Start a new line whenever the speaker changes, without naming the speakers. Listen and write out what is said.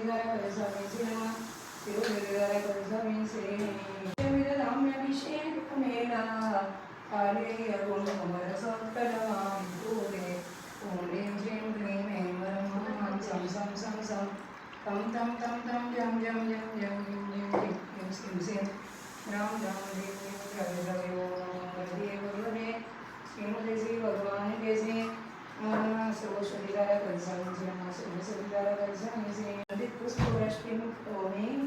Sridhara Kalsami Nama Sridhara Kalsami Vidamyabhishekhamena Kaleya Gundamara Sattalam Pure Om Lim Jim Klim Em Ram Sam Sam Sam Sam Tam Tam Tam Tam Jam Jam Jam Jam Jim Jim Jim Sim Sim Ram Jam Jim Jim Ravi Ravi Om Ravi Ravi Shrimati Shri भगवान के से सर्व शरीराला कंसांची नमः सर्व शरीराला कंसांची पुष्प वृष्टि मुक्त होणे